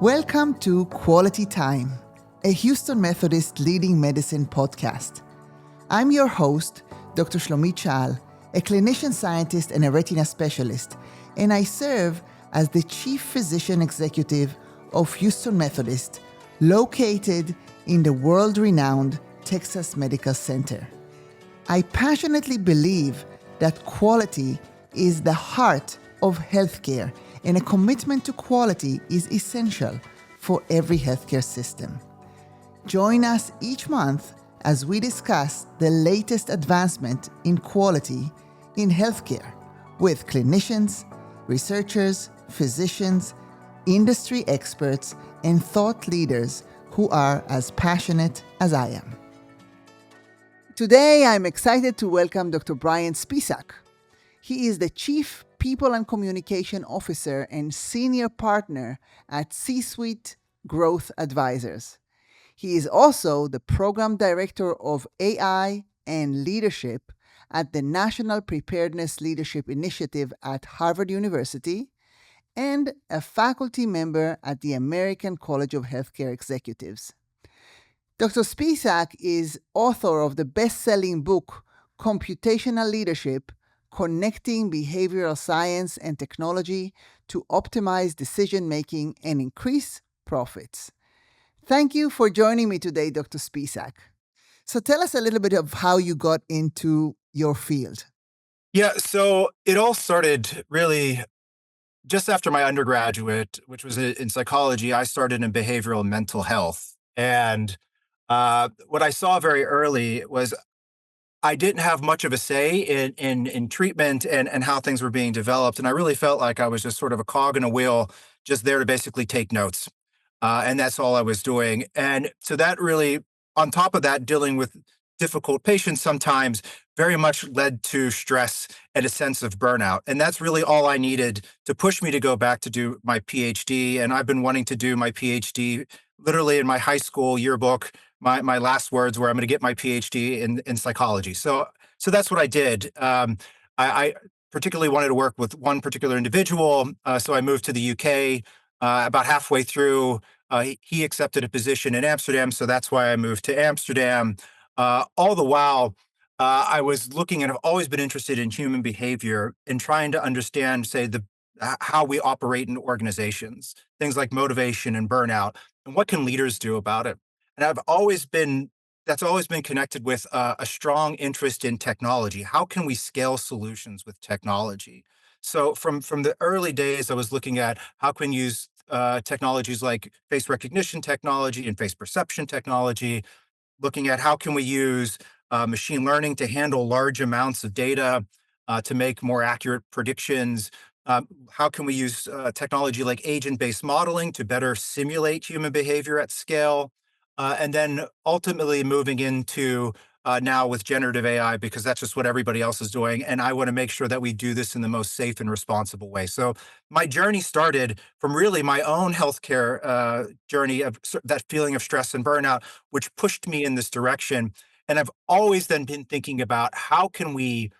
Welcome to Quality Time, a Houston Methodist leading medicine podcast. I'm your host, Dr. Schaal, a clinician scientist and a retina specialist, and I serve as the Chief Physician Executive of Houston Methodist, located in the world-renowned Texas Medical Center. I passionately believe that quality is the heart of healthcare, and a commitment to quality is essential for every healthcare system. Join us each month as we discuss the latest advancement in quality in healthcare with clinicians, researchers, physicians, industry experts, and thought leaders who are as passionate as I am. Today, I'm excited to welcome Dr. Brian Spisak. He is the Chief People and Communication Officer and Senior Partner at Csuite Growth Advisors. He is also the Program Director of AI and Leadership at the National Preparedness Leadership Initiative at Harvard University and a faculty member at the American College of Healthcare Executives. Dr. Spisak is author of the best-selling book, Computational Leadership, Connecting Behavioral Science and Technology to Optimize Decision-Making and Increase Profits. Thank you for joining me today, Dr. Spisak. So tell us a little bit of how you got into your field. Yeah, so it all started really just after my undergraduate, which was in psychology. I started in behavioral and mental health. And what I saw very early was I didn't have much of a say in treatment and how things were being developed. And I really felt like I was just sort of a cog in a wheel, just there to basically take notes. And that's all I was doing. And so that really, on top of that, dealing with difficult patients sometimes very much led to stress and a sense of burnout. And that's really all I needed to push me to go back to do my PhD. And I've been wanting to do my PhD literally in my high school yearbook. My last words were, I'm going to get my PhD in psychology. So that's what I did. I particularly wanted to work with one particular individual. So I moved to the UK about halfway through. He accepted a position in Amsterdam. So that's why I moved to Amsterdam. All the while, I was looking and I've always been interested in human behavior and trying to understand, say, how we operate in organizations, things like motivation and burnout, and what can leaders do about it. And that's always been connected with a strong interest in technology. How can we scale solutions with technology? So from the early days, I was looking at how can we use technologies like face recognition technology and face perception technology, looking at how can we use machine learning to handle large amounts of data to make more accurate predictions. How can we use technology like agent-based modeling to better simulate human behavior at scale? And then ultimately moving into now with generative AI, because that's just what everybody else is doing. And I want to make sure that we do this in the most safe and responsible way. So my journey started from really my own healthcare journey of that feeling of stress and burnout, which pushed me in this direction. And I've always then been thinking about how can we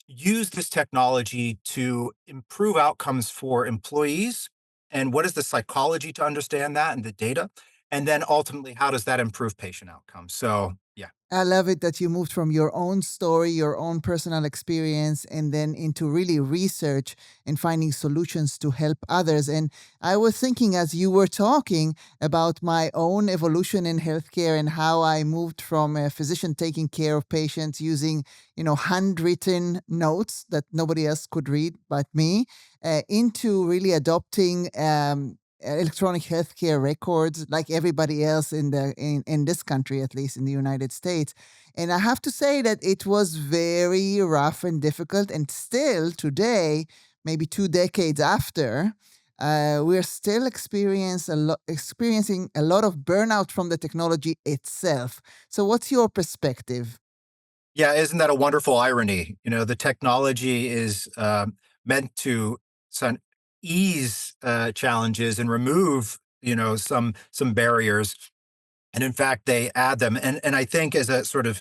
use this technology to improve outcomes for employees, and what is the psychology to understand that and the data, and then ultimately how does that improve patient outcomes. So yeah. I love it that you moved from your own story, your own personal experience, and then into really research and finding solutions to help others. And I was thinking as you were talking about my own evolution in healthcare and how I moved from a physician taking care of patients using, handwritten notes that nobody else could read but me, into really adopting electronic healthcare records like everybody else in this country, at least in the United States. And I have to say that it was very rough and difficult. And still today, maybe 2 decades after, we're still experiencing a lot of burnout from the technology itself. So what's your perspective? Yeah, isn't that a wonderful irony? The technology is meant to son- ease challenges and remove, some barriers. And in fact, they add them. And I think as a sort of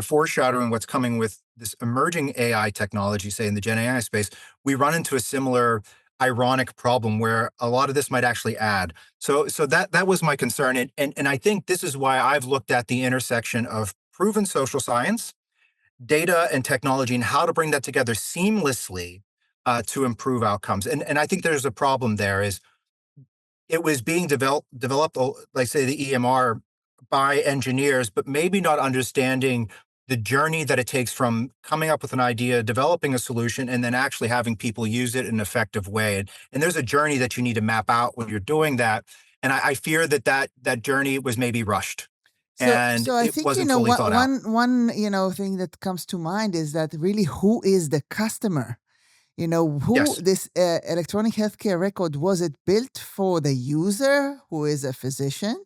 foreshadowing what's coming with this emerging AI technology, say in the Gen AI space, we run into a similar ironic problem where a lot of this might actually add. So that was my concern. And I think this is why I've looked at the intersection of proven social science, data, and technology, and how to bring that together seamlessly to improve outcomes. And I think there's a problem there is it was being developed, like say the EMR, by engineers, but maybe not understanding the journey that it takes from coming up with an idea, developing a solution, and then actually having people use it in an effective way. And there's a journey that you need to map out when you're doing that. And I fear that journey was maybe rushed So, and so I it think wasn't fully thought out. one thing that comes to mind is that really who is the customer? Who Yes. this electronic healthcare record, was it built for the user who is a physician?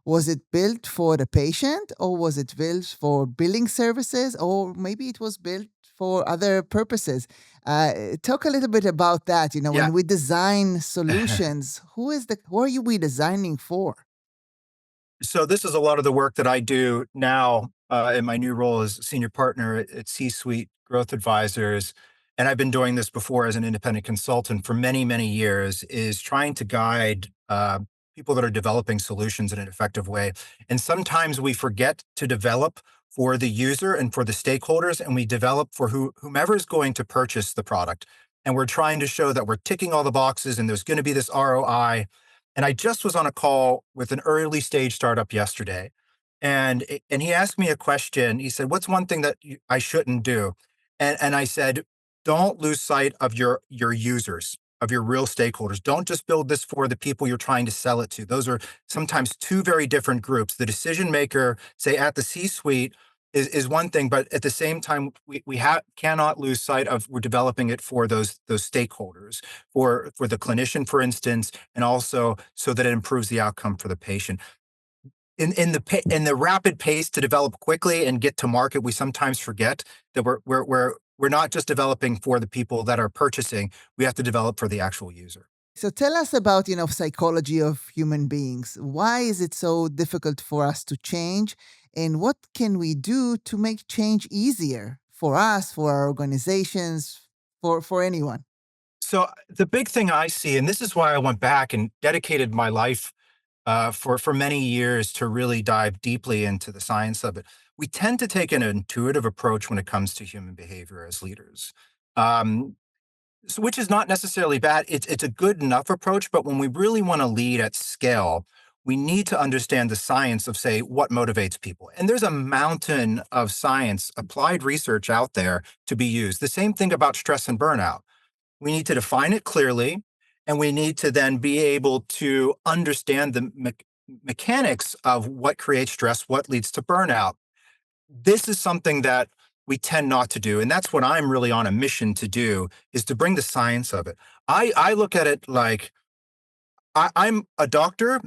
Was it built for the patient, or was it built for billing services, or maybe it was built for other purposes? Talk a little bit about that. Yeah. When we design solutions, who are we designing for? So this is a lot of the work that I do now in my new role as senior partner at Csuite Growth Advisors. And I've been doing this before as an independent consultant for many, many years, is trying to guide people that are developing solutions in an effective way. And sometimes we forget to develop for the user and for the stakeholders, and we develop for whomever is going to purchase the product. And we're trying to show that we're ticking all the boxes and there's going to be this ROI. And I just was on a call with an early stage startup yesterday, and he asked me a question. He said, "What's one thing that I shouldn't do?" And I said, "Don't lose sight of your users, of your real stakeholders. Don't just build this for the people you're trying to sell it to. Those are sometimes two very different groups. The decision maker, say at the C-suite, is one thing, but at the same time, cannot lose sight of we're developing it for those stakeholders, for the clinician, for instance, and also so that it improves the outcome for the patient. In the rapid pace to develop quickly and get to market, we sometimes forget that we're not just developing for the people that are purchasing. We have to develop for the actual user. So tell us about, psychology of human beings. Why is it so difficult for us to change? And what can we do to make change easier for us, for our organizations, for anyone? So the big thing I see, and this is why I went back and dedicated my life for many years to really dive deeply into the science of it. We tend to take an intuitive approach when it comes to human behavior as leaders, um, which is not necessarily bad. It's a good enough approach, but when we really want to lead at scale, we need to understand the science of, say, what motivates people. And there's a mountain of science, applied research out there to be used. The same thing about stress and burnout. We need to define it clearly, and we need to then be able to understand the mechanics of what creates stress, what leads to burnout. This is something that we tend not to do, and that's what I'm really on a mission to do, is to bring the science of it. I look at it like I'm a doctor,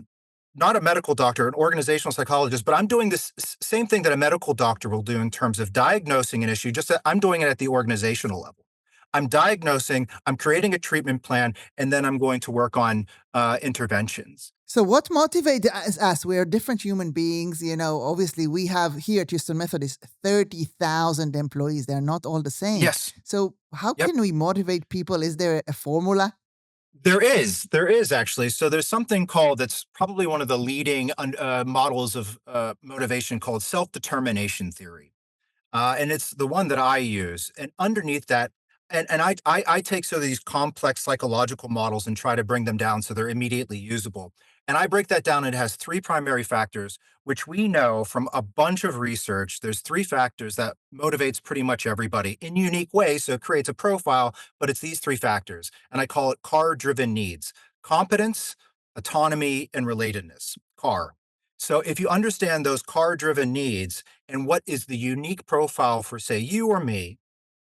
not a medical doctor, an organizational psychologist, but I'm doing this same thing that a medical doctor will do in terms of diagnosing an issue, just that I'm doing it at the organizational level. I'm diagnosing, I'm creating a treatment plan, and then I'm going to work on interventions. So what motivates us? We are different human beings. Obviously we have here at Houston Methodist 30,000 employees. They're not all the same. Yes. So how Yep. can we motivate people? Is there a formula? There is actually. So there's something called that's probably one of the leading models of motivation called self-determination theory. And it's the one that I use. And underneath that, and I take some of these complex psychological models and try to bring them down so they're immediately usable. And I break that down. And it has three primary factors, which we know from a bunch of research. There's three factors that motivates pretty much everybody in unique ways. So it creates a profile, but it's these three factors. And I call it car-driven needs: competence, autonomy, and relatedness. CAR. So if you understand those car-driven needs, and what is the unique profile for, say, you or me.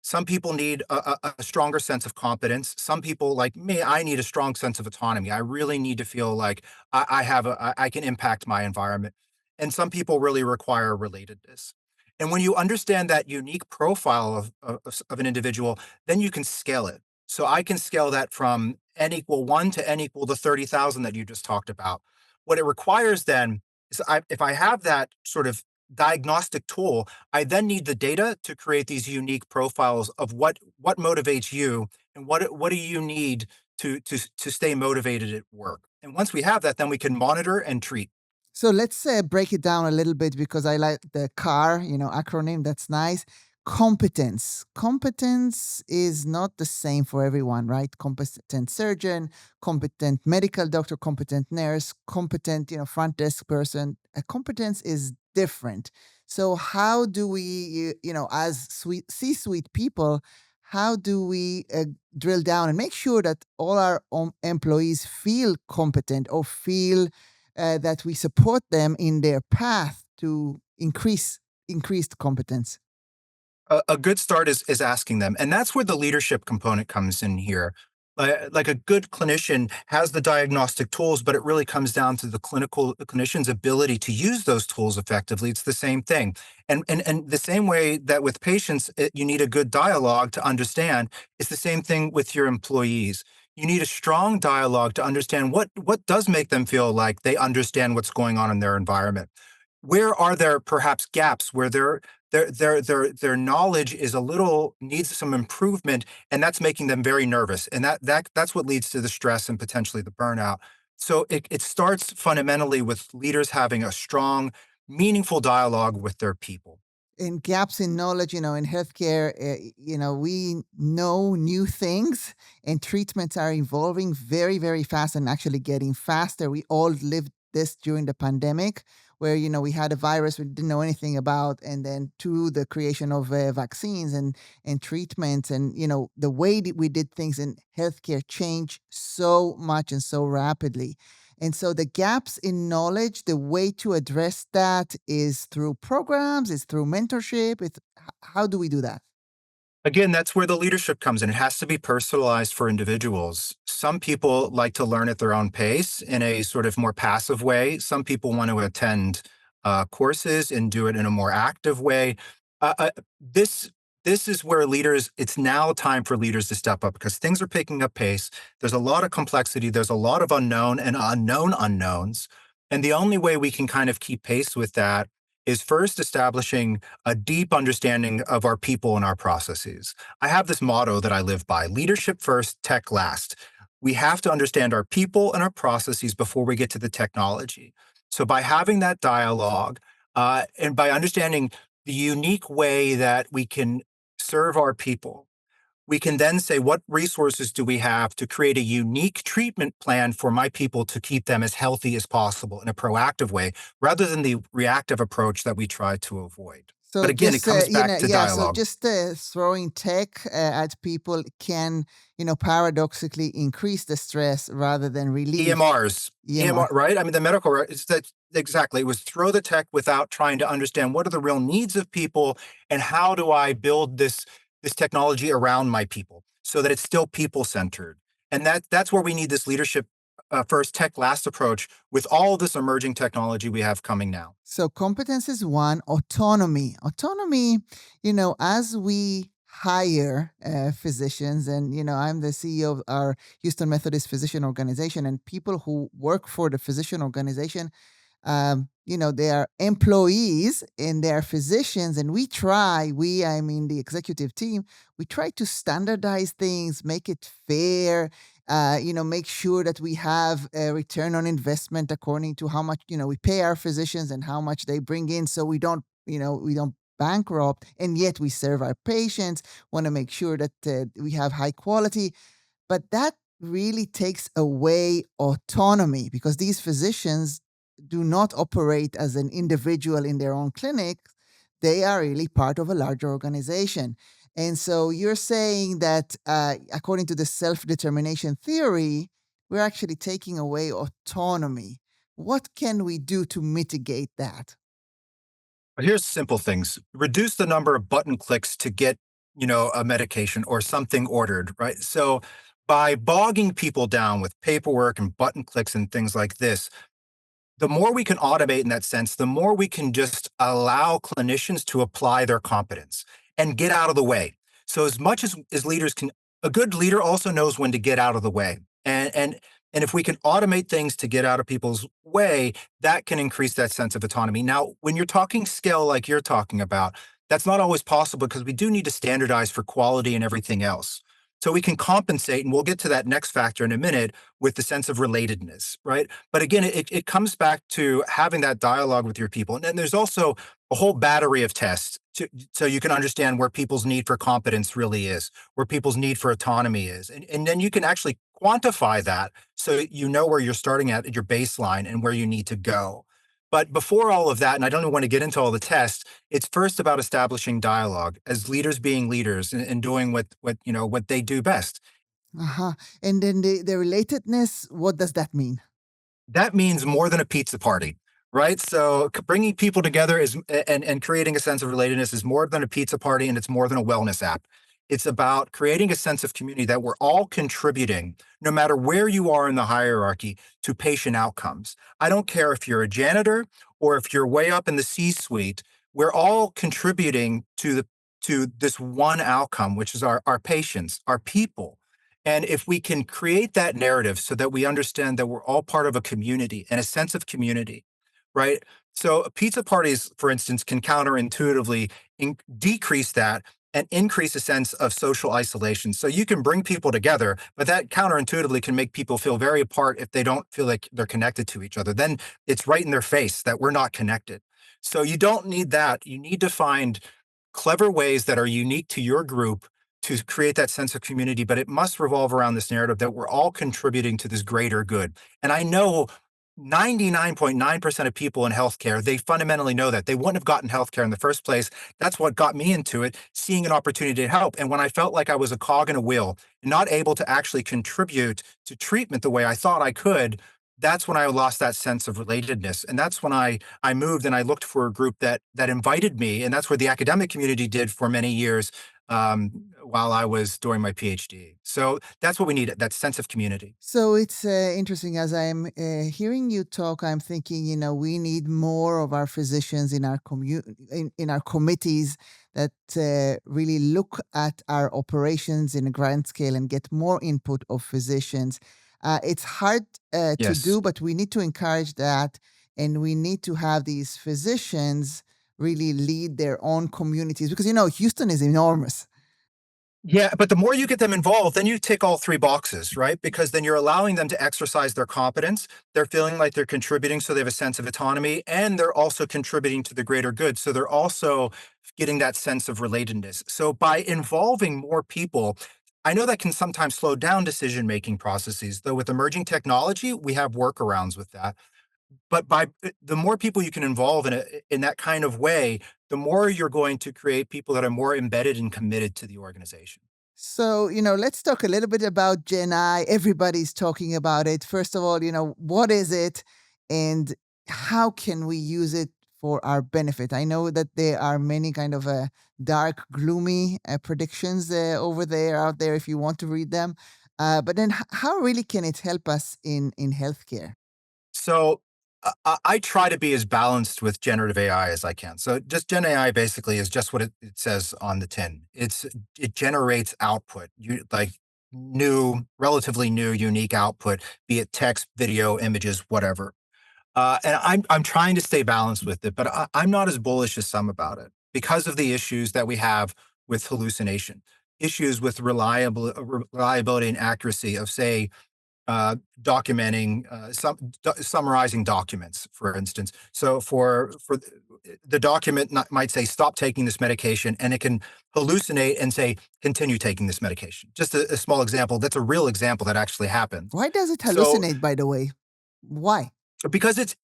Some people need a stronger sense of competence. Some people, like me, I need a strong sense of autonomy. I really need to feel like I can impact my environment. And some people really require relatedness. And when you understand that unique profile of an individual, then you can scale it. So I can scale that from n equal 1 to n equal to 30,000 that you just talked about. What it requires then is, if I have that sort of diagnostic tool, I then need the data to create these unique profiles of what motivates you, and what do you need to stay motivated at work. And once we have that, then we can monitor and treat. So let's break it down a little bit because I like the CAR, acronym. That's nice. Competence. Competence is not the same for everyone, right? Competent surgeon, competent medical doctor, competent nurse, competent, front desk person. Competence is different. So how do we, as C-suite people, how do we drill down and make sure that all our employees feel competent or feel that we support them in their path to increased competence? A good start is asking them, and that's where the leadership component comes in here. Like a good clinician has the diagnostic tools, but it really comes down to the clinician's ability to use those tools effectively. It's the same thing, and the same way that with patients, you need a good dialogue to understand. It's the same thing with your employees. You need a strong dialogue to understand what does make them feel like they understand what's going on in their environment. Where are there perhaps gaps where their knowledge is a little needs some improvement, and that's making them very nervous, and that's what leads to the stress and potentially the burnout. So it starts fundamentally with leaders having a strong, meaningful dialogue with their people. In gaps in knowledge, in healthcare, we know new things and treatments are evolving very, very fast and actually getting faster. We all lived this during the pandemic where, we had a virus we didn't know anything about. And then to the creation of vaccines and treatments and, the way that we did things in healthcare changed so much and so rapidly. And so the gaps in knowledge, the way to address that is through programs, is through mentorship. How do we do that? Again, that's where the leadership comes in. It has to be personalized for individuals. Some people like to learn at their own pace in a sort of more passive way. Some people want to attend courses and do it in a more active way. Uh, uh, this this is where leaders. It's now time for leaders to step up because things are picking up pace. There's a lot of complexity. There's a lot of unknown and unknown unknowns, and the only way we can kind of keep pace with that is first establishing a deep understanding of our people and our processes. I have this motto that I live by: leadership first, tech last. We have to understand our people and our processes before we get to the technology. So, by having that dialogue and by understanding the unique way that we can serve our people, we can then say, what resources do we have to create a unique treatment plan for my people to keep them as healthy as possible in a proactive way, rather than the reactive approach that we try to avoid. But So again, it just comes back to yeah. So dialogue. just throwing tech at people can paradoxically increase the stress rather than relieve EMRs, EMR. EMR, right? I mean, the medical, it's that exactly. It was throw the tech without trying to understand what are the real needs of people and how do I build this technology around my people so that it's still people centered. And that's where we need this leadership first, tech last approach with all this emerging technology we have coming now. So competence is one. Autonomy. Autonomy, as we hire physicians, and I'm the CEO of our Houston Methodist Physician Organization, and people who work for the physician organization, they are employees and they are physicians, and I mean, the executive team, we try to standardize things, make it fair, make sure that we have a return on investment according to how much, we pay our physicians and how much they bring in. So we don't bankrupt, and yet we serve our patients, want to make sure that we have high quality. But that really takes away autonomy because these physicians do not operate as an individual in their own clinic. They are really part of a larger organization. And so you're saying that according to the self-determination theory, we're actually taking away autonomy. What can we do to mitigate that? But here's simple things. Reduce the number of button clicks to get, a medication or something ordered, right? So by bogging people down with paperwork and button clicks and things like this, the more we can automate in that sense, the more we can just allow clinicians to apply their competence and get out of the way. So as much as leaders can, a good leader also knows when to get out of the way. And if we can automate things to get out of people's way, that can increase that sense of autonomy. Now, when you're talking scale like you're talking about, that's not always possible because we do need to standardize for quality and everything else. So we can compensate, and we'll get to that next factor in a minute, with the sense of relatedness, right? But again, it comes back to having that dialogue with your people. And then there's also a whole battery of tests so you can understand where people's need for competence really is, where people's need for autonomy is. And then you can actually quantify that so you know where you're starting at your baseline and where you need to go. But before all of that, and I don't want to get into all the tests, it's first about establishing dialogue as leaders being leaders and doing what they do best. Uh-huh. And then the relatedness, what does that mean? That means more than a pizza party, right? So bringing people together and creating a sense of relatedness is more than a pizza party, and it's more than a wellness app. It's about creating a sense of community that we're all contributing, no matter where you are in the hierarchy, to patient outcomes. I don't care if you're a janitor or if you're way up in the C-suite. We're all contributing to this one outcome, which is our patients, our people. And if we can create that narrative so that we understand that we're all part of a community and a sense of community, right? So pizza parties, for instance, can counterintuitively decrease that and increase a sense of social isolation. So you can bring people together, but that counterintuitively can make people feel very apart if they don't feel like they're connected to each other. Then it's right in their face that we're not connected. So you don't need that. You need to find clever ways that are unique to your group to create that sense of community, but it must revolve around this narrative that we're all contributing to this greater good. And I know 99.9% of people in healthcare, they fundamentally know that. They wouldn't have gotten healthcare in the first place. That's what got me into it, seeing an opportunity to help. And when I felt like I was a cog in a wheel, not able to actually contribute to treatment the way I thought I could, that's when I lost that sense of relatedness. And that's when I moved and I looked for a group that invited me. And that's where the academic community did for many years, while I was doing my PhD. So that's what we need, that sense of community. So it's interesting as I'm hearing you talk. I'm thinking, we need more of our physicians in our in our committees that really look at our operations in a grand scale and get more input of physicians. It's hard to Yes. do, but we need to encourage that, and we need to have these physicians really lead their own communities because Houston is enormous. Yeah, but the more you get them involved, then you tick all three boxes, right? Because then you're allowing them to exercise their competence. They're feeling like they're contributing, so they have a sense of autonomy, and they're also contributing to the greater good. So they're also getting that sense of relatedness. So by involving more people, I know that can sometimes slow down decision-making processes, though with emerging technology, we have workarounds with that. But by the more people you can involve in that kind of way, the more you're going to create people that are more embedded and committed to the organization. So, let's talk a little bit about Gen I. Everybody's talking about it. First of all, what is it and how can we use it for our benefit? I know that there are many kind of dark, gloomy predictions over there, out there, if you want to read them. But then how really can it help us in healthcare? So I try to be as balanced with generative AI as I can. So just Gen AI basically is just what it says on the tin. It generates output, like relatively new, unique output, be it text, video, images, whatever. And I'm trying to stay balanced with it, but I'm not as bullish as some about it because of the issues that we have with hallucination, issues with reliability and accuracy of, say, documenting, summarizing documents, for instance. So for the document might say stop taking this medication, and it can hallucinate and say continue taking this medication. Just a small example. That's a real example that actually happened. Why does it So hallucinate, by the way? Why? because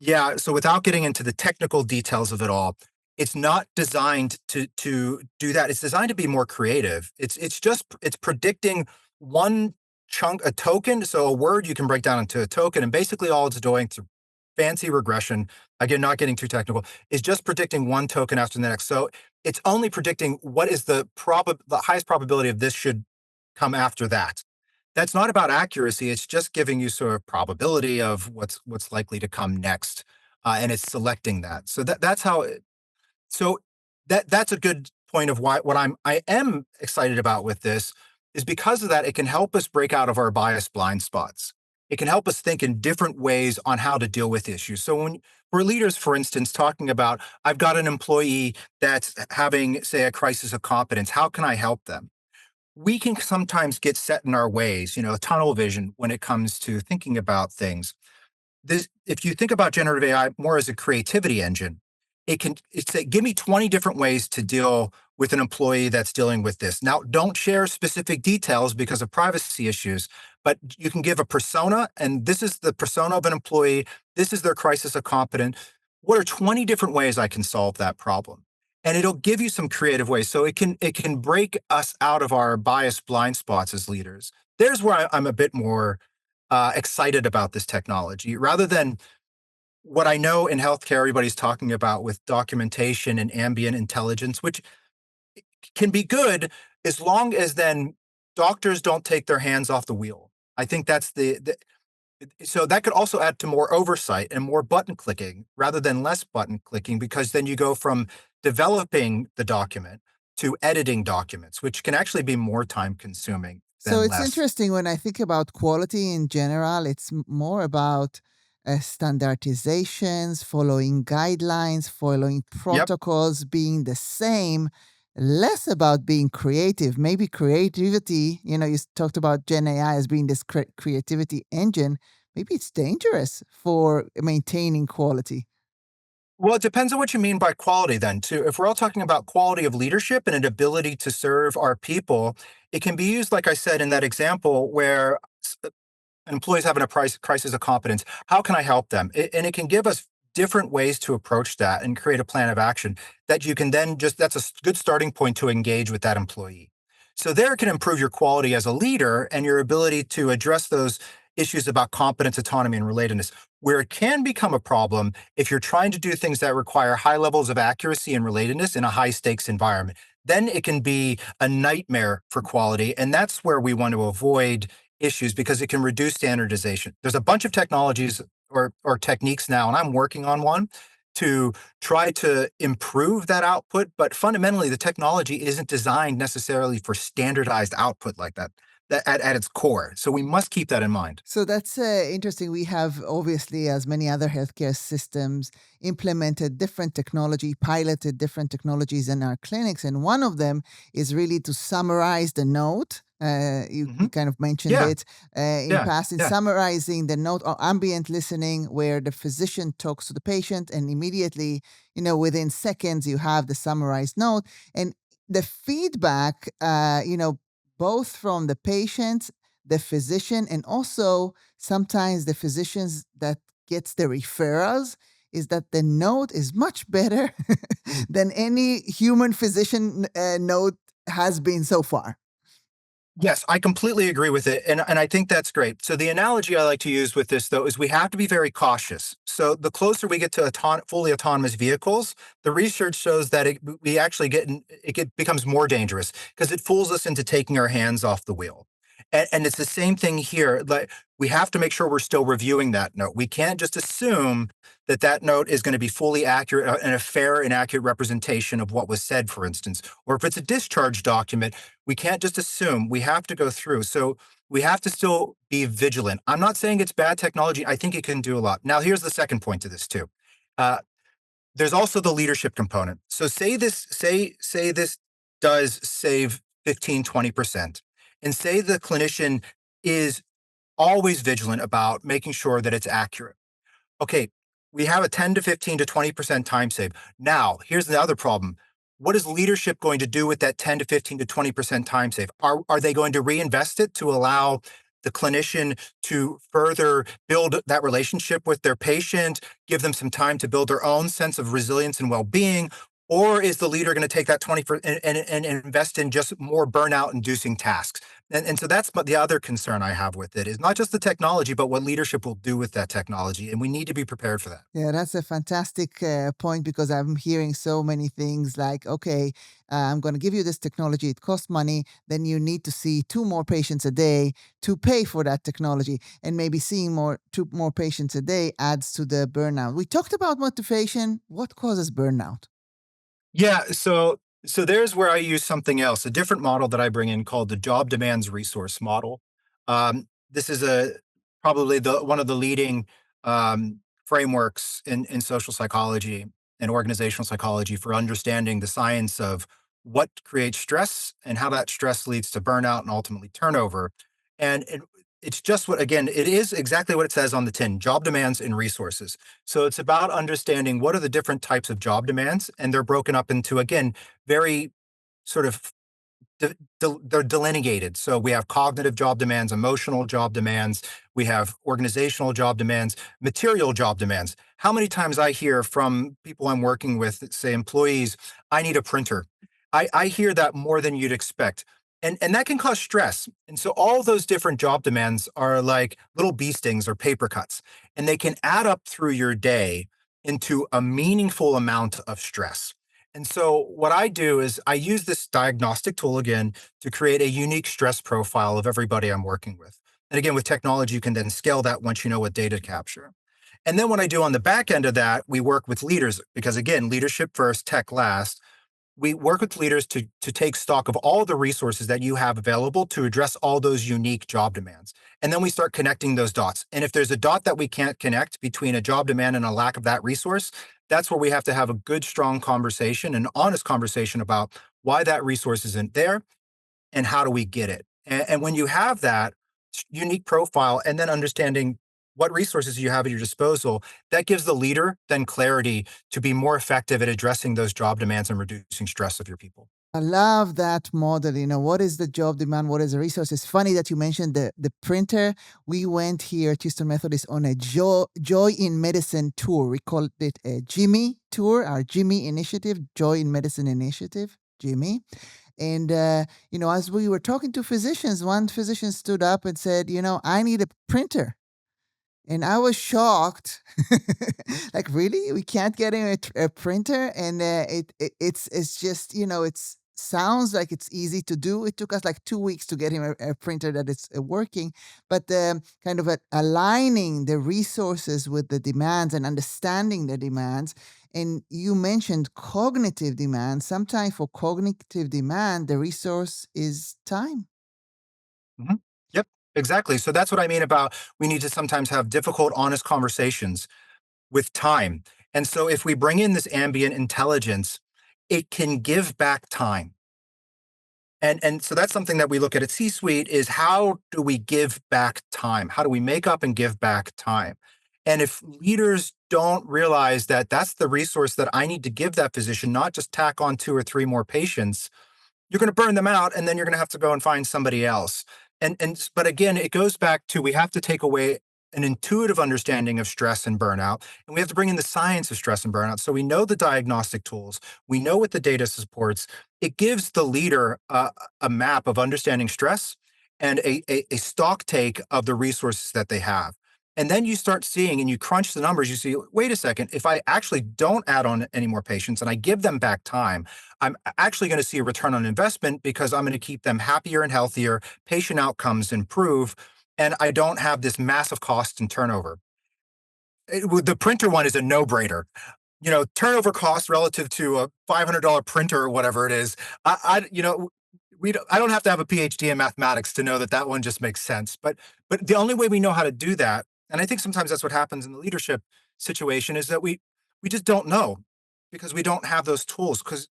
yeah, so without getting into the technical details of it all, it's not designed to do that. It's designed to be more creative. It's predicting one chunk, a token. So a word you can break down into a token, and basically all it's doing through fancy regression, again, not getting too technical, is just predicting one token after the next. So it's only predicting what is the highest probability of this should come after that. That's not about accuracy. It's just giving you sort of probability of what's likely to come next, and it's selecting that. So that's how. So that's a good point of why what I am excited about with this is because of that. It can help us break out of our bias blind spots. It can help us think in different ways on how to deal with issues. So when for leaders, for instance, talking about I've got an employee that's having, say, a crisis of competence, how can I help them? we can sometimes get set in our ways, tunnel vision when it comes to thinking about things. If you think about generative AI more as a creativity engine, it's say, give me 20 different ways to deal with an employee that's dealing with this. Now, don't share specific details because of privacy issues, but you can give a persona, and this is the persona of an employee. This is their crisis of competence. What are 20 different ways I can solve that problem? And it'll give you some creative ways. So it can break us out of our biased blind spots as leaders. There's where I'm a bit more excited about this technology rather than what I know in healthcare everybody's talking about with documentation and ambient intelligence, which can be good as long as then doctors don't take their hands off the wheel. I think that's so that could also add to more oversight and more button clicking rather than less button clicking, because then you go from developing the document to editing documents, which can actually be more time consuming So than it's less. interesting when I think about quality in general, it's more about standardizations, following guidelines, following Yep. protocols, being the same, less about being creative. Maybe creativity, you talked about Gen AI as being this creativity engine. Maybe it's dangerous for maintaining quality. Well, it depends on what you mean by quality then too. If we're all talking about quality of leadership and an ability to serve our people, it can be used, like I said, in that example where employees having a crisis of competence. How can I help them? And it can give us different ways to approach that and create a plan of action that you can then that's a good starting point to engage with that employee. So there it can improve your quality as a leader and your ability to address those issues about competence, autonomy, and relatedness. Where it can become a problem if you're trying to do things that require high levels of accuracy and relatedness in a high stakes environment, then it can be a nightmare for quality. And that's where we want to avoid issues because it can reduce standardization. There's a bunch of technologies or techniques now, and I'm working on one to try to improve that output. But fundamentally, the technology isn't designed necessarily for standardized output like that at its core. So we must keep that in mind. So that's interesting. We have, obviously, as many other healthcare systems, implemented different technology, piloted different technologies in our clinics. And one of them is really to summarize the note. You Hmm. kind of mentioned Yeah, it in yeah, past, in yeah. summarizing the note or ambient listening, where the physician talks to the patient and immediately, within seconds, you have the summarized note. And the feedback, both from the patient, the physician, and also sometimes the physicians that gets the referrals, is that the note is much better than any human physician note has been so far. Yes, I completely agree with it, and I think that's great. So the analogy I like to use with this, though, is we have to be very cautious. So the closer we get to fully autonomous vehicles, the research shows that we actually becomes more dangerous because it fools us into taking our hands off the wheel. And it's the same thing here. Like we have to make sure we're still reviewing that note. We can't just assume that that note is going to be fully accurate and a fair and accurate representation of what was said, for instance. Or if it's a discharge document, we can't just assume. We have to go through. So we have to still be vigilant. I'm not saying it's bad technology. I think it can do a lot. Now, here's the second point to this too. Uh, there's also the leadership component. So say this does save 15, 20%, and say the clinician is always vigilant about making sure that it's accurate. Okay, we have a 10 to 15 to 20% time save. Now, here's the other problem. What is leadership going to do with that 10 to 15 to 20% time save? Are they going to reinvest it to allow the clinician to further build that relationship with their patient, give them some time to build their own sense of resilience and well-being? Or is the leader going to take that 20 and invest in just more burnout inducing tasks? And so that's the other concern I have with it is not just the technology, but what leadership will do with that technology. And we need to be prepared for that. Yeah, that's a fantastic point, because I'm hearing so many things like, okay, I'm going to give you this technology. It costs money. Then you need to see two more patients a day to pay for that technology. And maybe seeing two more patients a day adds to the burnout. We talked about motivation. What causes burnout? Yeah, so there's where I use something else, a different model that I bring in called the job demands resource model. This is a probably the one of the leading frameworks in social psychology and organizational psychology for understanding the science of what creates stress and how that stress leads to burnout and ultimately turnover. And it's just what, again, it is exactly what it says on the tin: job demands and resources. So it's about understanding what are the different types of job demands, and they're broken up into, again, very sort of they're delineated. So we have cognitive job demands, emotional job demands, we have organizational job demands, material job demands. How many times I hear from people I'm working with, say employees, I need a printer. I hear that more than you'd expect. And that can cause stress. And so all those different job demands are like little bee stings or paper cuts, and they can add up through your day into a meaningful amount of stress. And so what I do is I use this diagnostic tool again to create a unique stress profile of everybody I'm working with. And again, with technology, you can then scale that once you know what data to capture. And then what I do on the back end of that, we work with leaders because, again, leadership first, tech last. We work with leaders to take stock of all the resources that you have available to address all those unique job demands. And then we start connecting those dots. And if there's a dot that we can't connect between a job demand and a lack of that resource, that's where we have to have a good, strong conversation, an honest conversation about why that resource isn't there and how do we get it. And when you have that unique profile and then understanding what resources you have at your disposal, that gives the leader then clarity to be more effective at addressing those job demands and reducing stress of your people. I love that model. What is the job demand? What is the resource? It's funny that you mentioned the printer. We went here at Houston Methodist on a Joy in Medicine tour. We called it a Jimmy tour, our Jimmy initiative, Joy in Medicine initiative, Jimmy. And, as we were talking to physicians, one physician stood up and said, I need a printer. And I was shocked. Like, really? We can't get him a printer? And it's just, it sounds like it's easy to do. It took us like 2 weeks to get him a printer that is working. But kind of aligning the resources with the demands and understanding the demands. And you mentioned cognitive demand. Sometimes for cognitive demand, the resource is time. Mhm. Yep, exactly. So that's what I mean about we need to sometimes have difficult, honest conversations with time. And so if we bring in this ambient intelligence, it can give back time. And so that's something that we look at C-suite is how do we give back time? How do we make up and give back time? And if leaders don't realize that that's the resource that I need to give that physician, not just tack on 2 or 3 more patients, you're going to burn them out and then you're going to have to go and find somebody else. But again, it goes back to we have to take away an intuitive understanding of stress and burnout, and we have to bring in the science of stress and burnout. So we know the diagnostic tools, we know what the data supports. It gives the leader a map of understanding stress and a stock take of the resources that they have. And then you start seeing and you crunch the numbers, you see, wait a second, if I actually don't add on any more patients and I give them back time, I'm actually going to see a return on investment because I'm going to keep them happier and healthier, patient outcomes improve, and I don't have this massive cost and turnover. The printer one is a no-brainer. Turnover cost relative to a $500 printer or whatever it is. I don't have to have a PhD in mathematics to know that that one just makes sense. But the only way we know how to do that, and I think sometimes that's what happens in the leadership situation, is that we just don't know because we don't have those tools because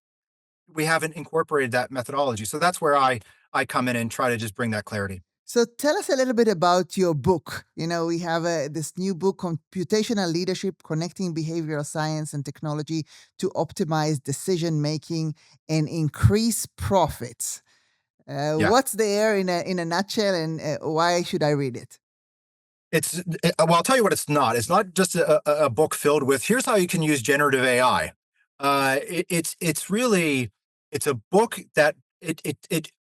we haven't incorporated that methodology. So that's where I come in and try to just bring that clarity. So tell us a little bit about your book. We have this new book, Computational Leadership, Connecting Behavioral Science and Technology to Optimize Decision Making and Increase Profits. Yeah. What's there in a nutshell, and why should I read it? Well, I'll tell you what it's not. It's not just a book filled with here's how you can use generative AI. It's really it's a book that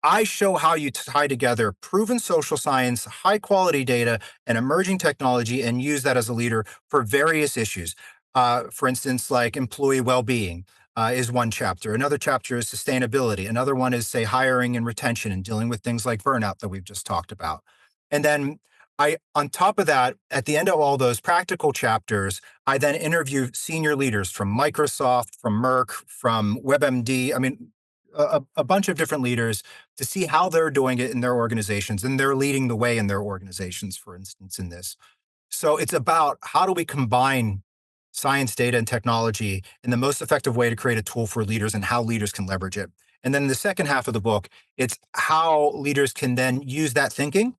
I show how you tie together proven social science, high quality data, and emerging technology, and use that as a leader for various issues. For instance, like employee well being. Is one chapter. Another chapter is sustainability. Another one is, say, hiring and retention and dealing with things like burnout that we've just talked about. And then on top of that, at the end of all those practical chapters, I then interview senior leaders from Microsoft, from Merck, from WebMD. I mean, a bunch of different leaders to see how they're doing it in their organizations, and they're leading the way in their organizations, for instance, in this. So it's about how do we combine science, data, and technology in the most effective way to create a tool for leaders and how leaders can leverage it. And then the second half of the book, it's how leaders can then use that thinking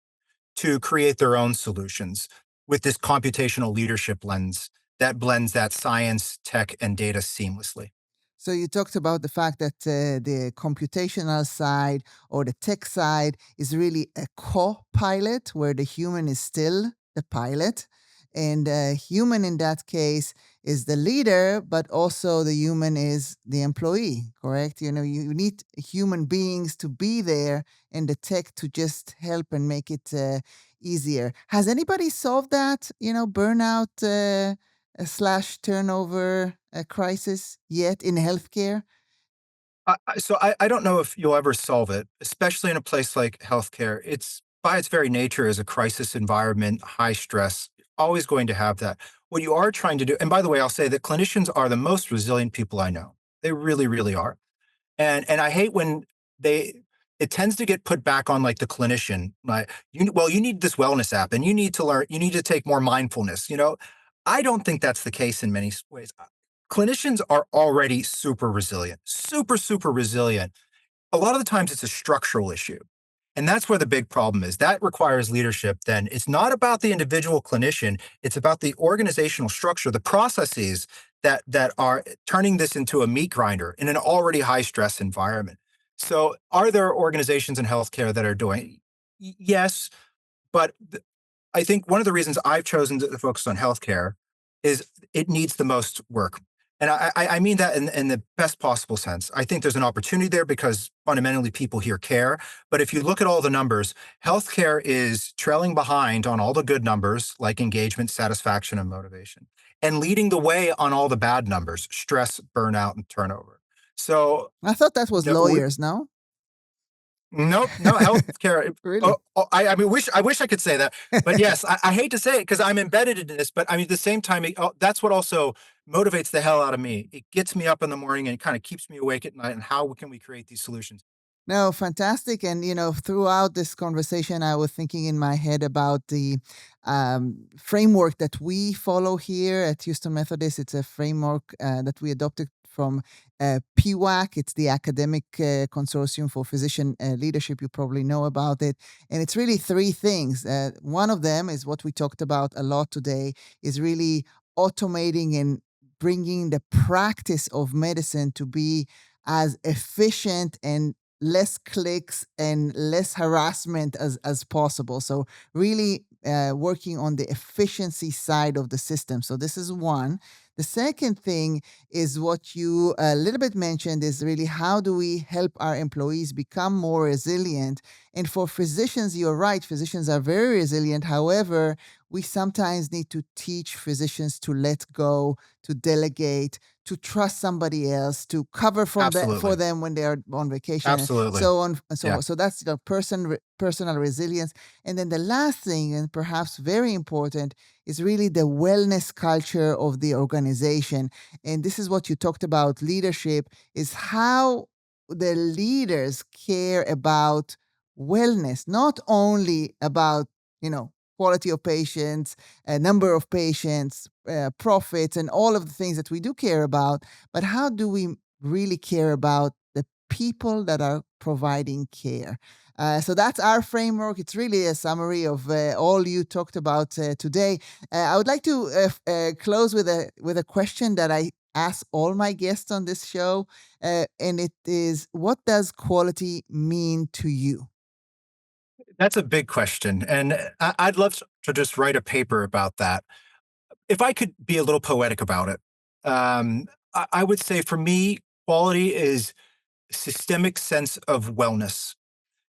to create their own solutions with this computational leadership lens that blends that science, tech, and data seamlessly. So you talked about the fact that the computational side or the tech side is really a co-pilot where the human is still the pilot. And human in that case is the leader, but also the human is the employee, correct? You need human beings to be there and the tech to just help and make it easier. Has anybody solved that, burnout slash turnover crisis yet in healthcare? So I don't know if you'll ever solve it, especially in a place like healthcare. It's by its very nature as a crisis environment, high stress, always going to have that. What you are trying to do, and by the way, I'll say that clinicians are the most resilient people I know. They really, really are. And I hate when they it tends to get put back on like the clinician. Like, you need this wellness app and you need to learn, you need to take more mindfulness. I don't think that's the case in many ways. Clinicians are already super resilient, super, super resilient. A lot of the times it's a structural issue. And that's where the big problem is. That requires leadership. Then it's not about the individual clinician. It's about the organizational structure, the processes that are turning this into a meat grinder in an already high stress environment. So are there organizations in healthcare that are doing? Yes, but I think one of the reasons I've chosen to focus on healthcare is it needs the most work. And I mean that in the best possible sense. I think there's an opportunity there because fundamentally people here care. But if you look at all the numbers, healthcare is trailing behind on all the good numbers like engagement, satisfaction, and motivation, and leading the way on all the bad numbers, stress, burnout, and turnover. So, I thought that was no, we, lawyers, no? Nope, no healthcare. Really? I mean, I wish I could say that, but yes, I hate to say it because I'm embedded in this. But I mean, at the same time, that's what also motivates the hell out of me. It gets me up in the morning and it kind of keeps me awake at night. And how can we create these solutions? No, fantastic. And, throughout this conversation, I was thinking in my head about the framework that we follow here at Houston Methodist. It's a framework that we adopted from PWAC. It's the Academic Consortium for Physician Leadership. You probably know about it. And it's really three things. One of them is what we talked about a lot today, is really automating and bringing the practice of medicine to be as efficient and less clicks and less harassment as possible. So really working on the efficiency side of the system. So this is one. The second thing is what you a little bit mentioned is really how do we help our employees become more resilient? And for physicians, you're right, physicians are very resilient. However, we sometimes need to teach physicians to let go, to delegate, to trust somebody else, to cover for Absolutely, them when they are on vacation, and absolutely, so on and so yeah, on. So that's personal resilience. And then the last thing, and perhaps very important, is really the wellness culture of the organization. And this is what you talked about leadership, is how the leaders care about wellness, not only about, quality of patients, number of patients, profits, and all of the things that we do care about, but how do we really care about the people that are providing care? So that's our framework. It's really a summary of all you talked about today. I would like to close with a question that I ask all my guests on this show, and it is: what does quality mean to you? that's a big question, and I'd love to just write a paper about that. If I could be a little poetic about it, I would say for me, quality is systemic sense of wellness.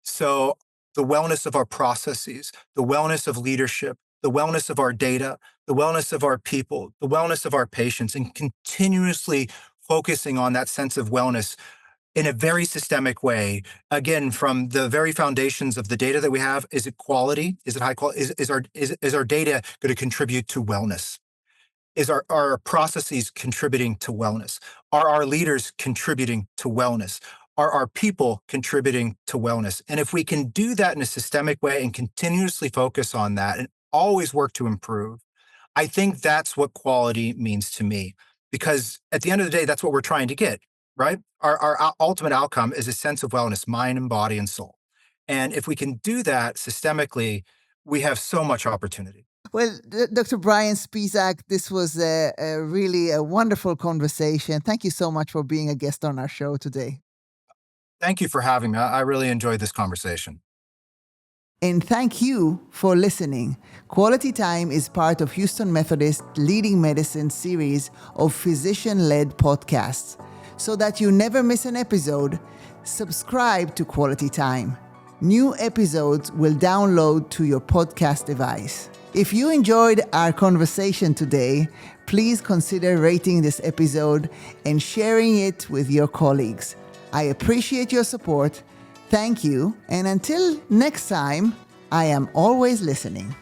So the wellness of our processes, the wellness of leadership, the wellness of our data, the wellness of our people, the wellness of our patients, and continuously focusing on that sense of wellness in a very systemic way. Again, from the very foundations of the data that we have, is it quality? Is it high quality? Is our data going to contribute to wellness? Is our processes contributing to wellness? Are our leaders contributing to wellness? Are our people contributing to wellness? And if we can do that in a systemic way and continuously focus on that and always work to improve, I think that's what quality means to me. Because at the end of the day, that's what we're trying to get, right? Our ultimate outcome is a sense of wellness, mind and body and soul. And if we can do that systemically, we have so much opportunity. Well, Dr. Brian Spisak, this was really a wonderful conversation. Thank you so much for being a guest on our show today. Thank you for having me. I really enjoyed this conversation. And thank you for listening. Quality Time is part of Houston Methodist Leading Medicine series of physician-led podcasts. So that you never miss an episode, subscribe to Quality Time. New episodes will download to your podcast device. If you enjoyed our conversation today, please consider rating this episode and sharing it with your colleagues. I appreciate your support. Thank you, and until next time, I am always listening.